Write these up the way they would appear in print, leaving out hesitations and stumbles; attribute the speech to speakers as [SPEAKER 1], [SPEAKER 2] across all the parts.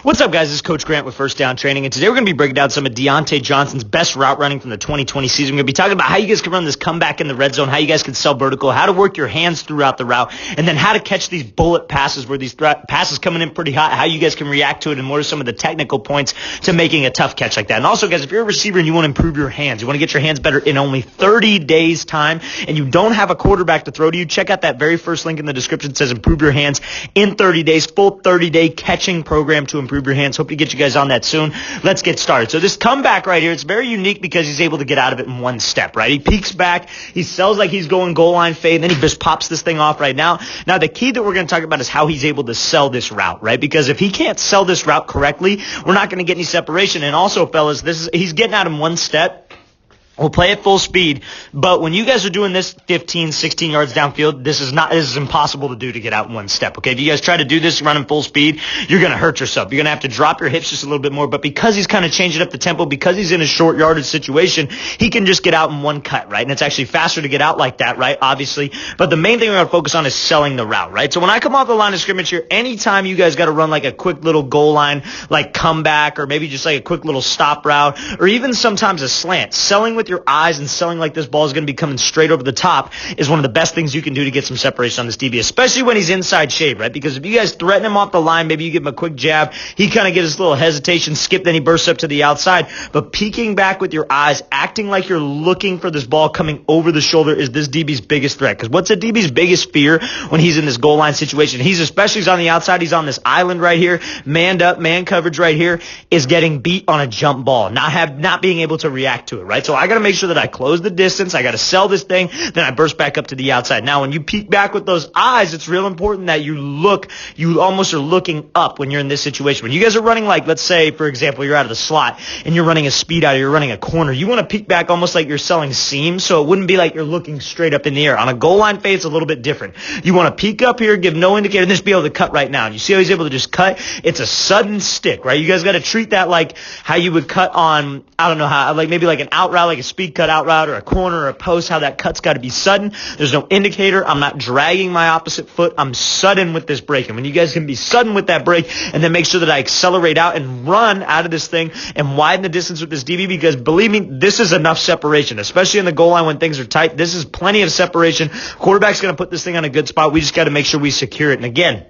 [SPEAKER 1] What's up, guys? This is Coach Grant with First Down Training, and today we're going to be breaking down some of DIONTAE Johnson's best route running from the 2020 season. We're going to be talking about how you guys can run this comeback in the red zone, how you guys can sell vertical, how to work your hands throughout the route, and then how to catch these bullet passes where these passes coming in pretty hot, how you guys can react to it, and what are some of the technical points to making a tough catch like that. And also, guys, if you're a receiver and you want to improve your hands, you want to get your hands better in only 30 days time, and you don't have a quarterback to throw to you, check out that very first link in the description. It says improve your hands in 30 days, full 30-day catching program to improve your hands. Hope to get you guys on that soon. Let's get started. So this comeback right here, it's very unique because he's able to get out of it in one step, right? He peeks back, he sells like he's going goal line fade, and then he just pops this thing off right now. Now, the key that we're going to talk about is how he's able to sell this route, right? Because if he can't sell this route correctly, we're not going to get any separation. And also, fellas, he's getting out in one step. We'll play at full speed, but when you guys are doing this 15, 16 yards downfield, this is impossible to do to get out in one step, okay? If you guys try to do this running full speed, you're going to hurt yourself. You're going to have to drop your hips just a little bit more, but because he's kind of changing up the tempo, because he's in a short yardage situation, he can just get out in one cut, right? And it's actually faster to get out like that, right? Obviously, but the main thing we're going to focus on is selling the route, right? So when I come off the line of scrimmage here, anytime you guys got to run like a quick little goal line, like comeback, or maybe just like a quick little stop route, or even sometimes a slant, selling with your eyes and selling like this ball is going to be coming straight over the top is one of the best things you can do to get some separation on this DB, especially when he's inside shade, right? Because if you guys threaten him off the line, maybe you give him a quick jab, he kind of gets this little hesitation, skip, then he bursts up to the outside. But peeking back with your eyes, acting like you're looking for this ball coming over the shoulder is this DB's biggest threat. Because what's a DB's biggest fear when he's in this goal line situation? He's on the outside, he's on this island right here, manned up, man coverage right here, is getting beat on a jump ball, not being able to react to it, right? So I got to make sure that I close the distance. I got to sell this thing. Then I burst back up to the outside. Now, when you peek back with those eyes, it's real important that you almost are looking up when you're in this situation. When you guys are running, like, let's say, for example, you're out of the slot and you're running a speed out or you're running a corner, you want to peek back almost like you're selling seam, so it wouldn't be like you're looking straight up in the air. On a goal line fade, it's a little bit different. You want to peek up here, give no indicator, and just be able to cut right now. And you see how he's able to just cut? It's a sudden stick, right? You guys got to treat that like how you would cut on, I don't know how, like maybe like an out route, like a speed cut out route, or a corner or a post, how that cut's got to be sudden. There's no indicator. I'm not dragging my opposite foot. I'm sudden with this break. And when you guys can be sudden with that break and then make sure that I accelerate out and run out of this thing and widen the distance with this DB, because believe me, this is enough separation, especially in the goal line when things are tight. This is plenty of separation. Quarterback's going to put this thing on a good spot. We just got to make sure we secure it. And again,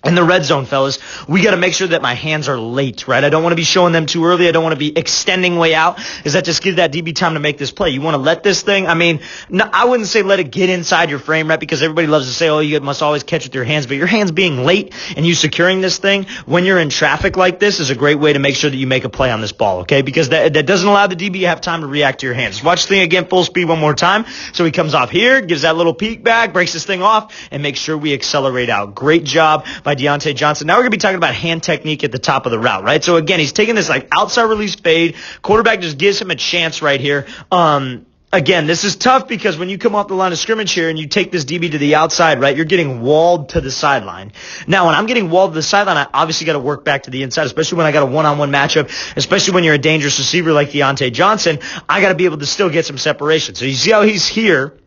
[SPEAKER 1] in the red zone, fellas, we got to make sure that my hands are late, right? I don't want to be showing them too early. I don't want to be extending way out, because that just gives that DB time to make this play. You want to let this thing, I wouldn't say let it get inside your frame, right? Because everybody loves to say, oh, you must always catch with your hands. But your hands being late and you securing this thing when you're in traffic like this is a great way to make sure that you make a play on this ball, okay? Because that doesn't allow the DB to have time to react to your hands. Watch the thing again, full speed one more time. So he comes off here, gives that little peek back, breaks this thing off, and make sure we accelerate out. Great job by DIONTAE Johnson. Now we're going to be talking about hand technique at the top of the route, right? So again, he's taking this like outside release fade. Quarterback just gives him a chance right here. Again, this is tough because when you come off the line of scrimmage here and you take this DB to the outside, right, you're getting walled to the sideline. Now, when I'm getting walled to the sideline, I obviously got to work back to the inside, especially when I got a one-on-one matchup, especially when you're a dangerous receiver like DIONTAE Johnson. I got to be able to still get some separation. So you see how he's here,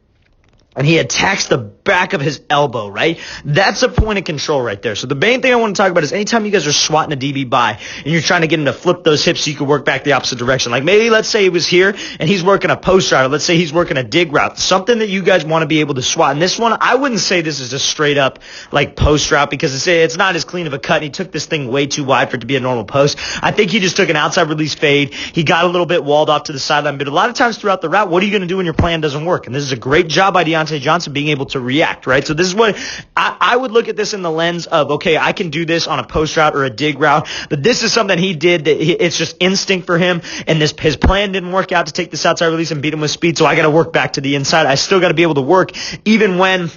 [SPEAKER 1] and he attacks the back of his elbow, right? That's a point of control right there. So the main thing I want to talk about is anytime you guys are swatting a DB by and you're trying to get him to flip those hips so you can work back the opposite direction. Like maybe let's say he was here and he's working a post route, or let's say he's working a dig route. Something that you guys want to be able to swat. And this one, I wouldn't say this is a straight up like post route because it's not as clean of a cut, and he took this thing way too wide for it to be a normal post. I think he just took an outside release fade. He got a little bit walled off to the sideline, but a lot of times throughout the route, what are you going to do when your plan doesn't work? And this is a great job by DIONTAE Johnson being able to react, right? So this is what I would look at this in the lens of, okay, I can do this on a post route or a dig route, but this is something he did that it's just instinct for him, and his plan didn't work out to take this outside release and beat him with speed, so I got to work back to the inside. I still got to be able to work even when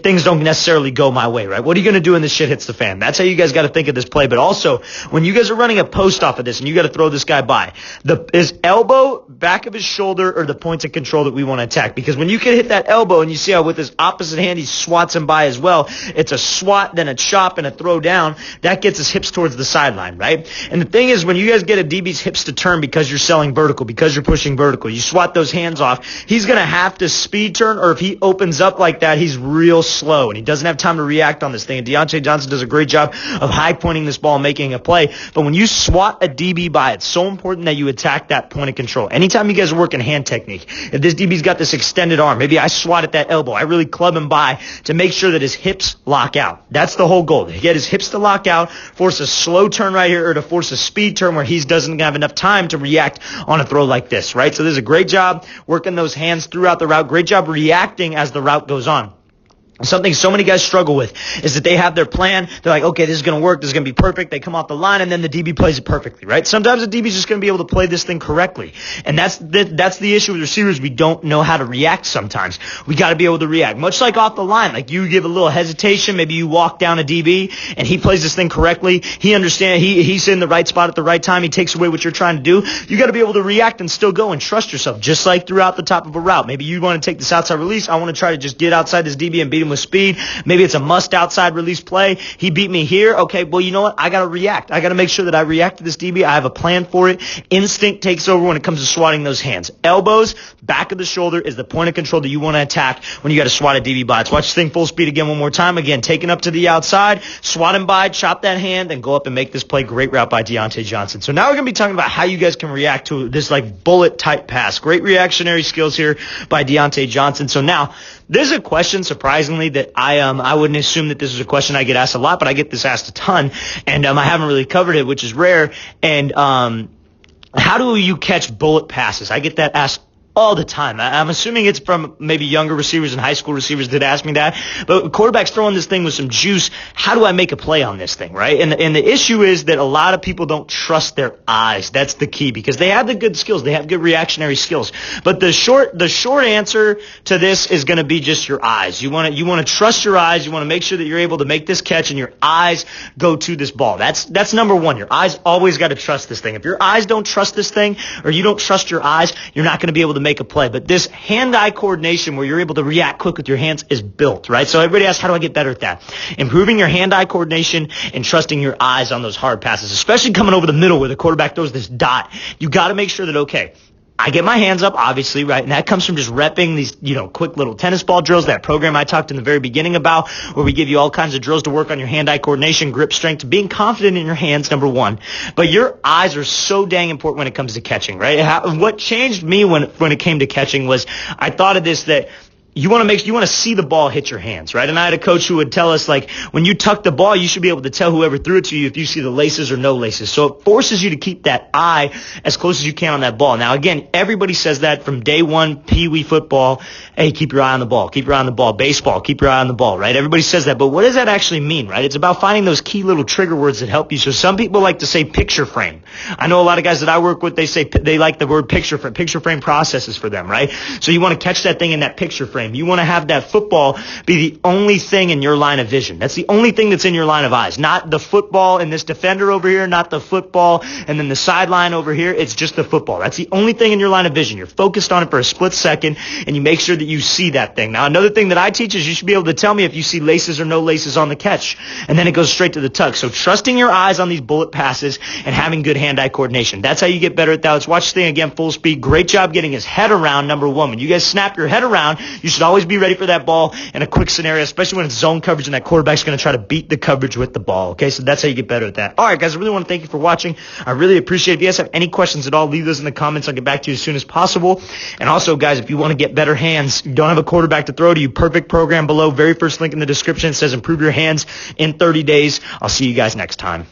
[SPEAKER 1] things don't necessarily go my way, right? What are you going to do when this shit hits the fan? That's how you guys got to think of this play. But also, when you guys are running a post off of this and you got to throw this guy by, his elbow, back of his shoulder, are the points of control that we want to attack. Because when you can hit that elbow and you see how with his opposite hand he swats him by as well, it's a swat, then a chop, and a throw down. That gets his hips towards the sideline, right? And the thing is, when you guys get a DB's hips to turn because you're selling vertical, because you're pushing vertical, you swat those hands off, he's going to have to speed turn, or if he opens up like that, he's real real slow, and he doesn't have time to react on this thing. And DIONTAE Johnson does a great job of high pointing this ball, making a play. But when you swat a DB by, it's so important that you attack that point of control. Anytime you guys are working hand technique, if this DB's got this extended arm, maybe I swat at that elbow, I really club him by to make sure that his hips lock out. That's the whole goal, to get his hips to lock out, force a slow turn right here, or to force a speed turn where he doesn't have enough time to react on a throw like this, right? So this is a great job working those hands throughout the route. Great job reacting as the route goes on. Something so many guys struggle with is that they have their plan. They're like, okay, this is going to work. This is going to be perfect. They come off the line, and then the DB plays it perfectly, right? Sometimes the DB is just going to be able to play this thing correctly. And that's the issue with receivers. We don't know how to react sometimes. We got to be able to react. Much like off the line, like you give a little hesitation. Maybe you walk down a DB, and he plays this thing correctly. He understands. He's in the right spot at the right time. He takes away what you're trying to do. You got to be able to react and still go and trust yourself, just like throughout the top of a route. Maybe you want to take this outside release. I want to try to just get outside this DB and beat him with speed. Maybe it's a must outside release play. He beat me here. Okay, well, you know what? I got to react. I got to make sure that I react to this DB. I have a plan for it. Instinct takes over when it comes to swatting those hands. Elbows, back of the shoulder is the point of control that you want to attack when you got to swat a DB by. Let's watch this thing full speed again one more time. Again, taking up to the outside, swat him by, chop that hand, and go up and make this play. Great route by DIONTAE Johnson. So now we're going to be talking about how you guys can react to this like bullet type pass. Great reactionary skills here by DIONTAE Johnson. So now, there's a question, surprisingly, that I wouldn't assume that this is a question I get asked a lot, but I get this asked a ton, and I haven't really covered it, which is rare. And how do you catch bullet passes? I get that asked all the time. I'm assuming it's from maybe younger receivers and high school receivers that ask me that. But quarterbacks throwing this thing with some juice. How do I make a play on this thing, right? And the issue is that a lot of people don't trust their eyes. That's the key, because they have the good skills. They have good reactionary skills. But the short answer to this is going to be just your eyes. You want to trust your eyes. You want to make sure that you're able to make this catch and your eyes go to this ball. That's number one. Your eyes always got to trust this thing. If your eyes don't trust this thing, or you don't trust your eyes, you're not going to be able to make a play. But this hand-eye coordination where you're able to react quick with your hands is built, right? So everybody asks, how do I get better at that? Improving your hand-eye coordination and trusting your eyes on those hard passes, especially coming over the middle where the quarterback throws this dot. You got to make sure that, okay, I get my hands up, obviously, right? And that comes from just repping these, quick little tennis ball drills, that program I talked in the very beginning about, where we give you all kinds of drills to work on your hand-eye coordination, grip strength, being confident in your hands, number one. But your eyes are so dang important when it comes to catching, right? What changed me when it came to catching was I thought of this, that you want to see the ball hit your hands, right? And I had a coach who would tell us, like, when you tuck the ball, you should be able to tell whoever threw it to you if you see the laces or no laces. So it forces you to keep that eye as close as you can on that ball. Now, again, everybody says that from day one, Pee-wee football. Hey, keep your eye on the ball. Keep your eye on the ball. Baseball, keep your eye on the ball, right? Everybody says that. But what does that actually mean, right? It's about finding those key little trigger words that help you. So some people like to say picture frame. I know a lot of guys that I work with, they like the word picture frame. Picture frame processes for them, right? So you want to catch that thing in that picture frame. You want to have that football be the only thing in your line of vision. That's the only thing that's in your line of eyes. Not the football and this defender over here, not the football and then the sideline over here. It's just the football. That's the only thing in your line of vision. You're focused on it for a split second, and you make sure that you see that thing. Now, another thing that I teach is you should be able to tell me if you see laces or no laces on the catch, and then it goes straight to the tuck. So trusting your eyes on these bullet passes and having good hand-eye coordination. That's how you get better at that. Let's watch this thing again full speed. Great job getting his head around, number one. When you guys snap your head around, you should always be ready for that ball in a quick scenario, especially when it's zone coverage and that quarterback's going to try to beat the coverage with the ball. Okay, so that's how you get better at that. All right, guys, I really want to thank you for watching. I really appreciate it. If you guys have any questions at all, leave those in the comments. I'll get back to you as soon as possible. And also, guys, if you want to get better hands, you don't have a quarterback to throw to you, perfect program below. Very first link in the description. It says improve your hands in 30 days. I'll see you guys next time.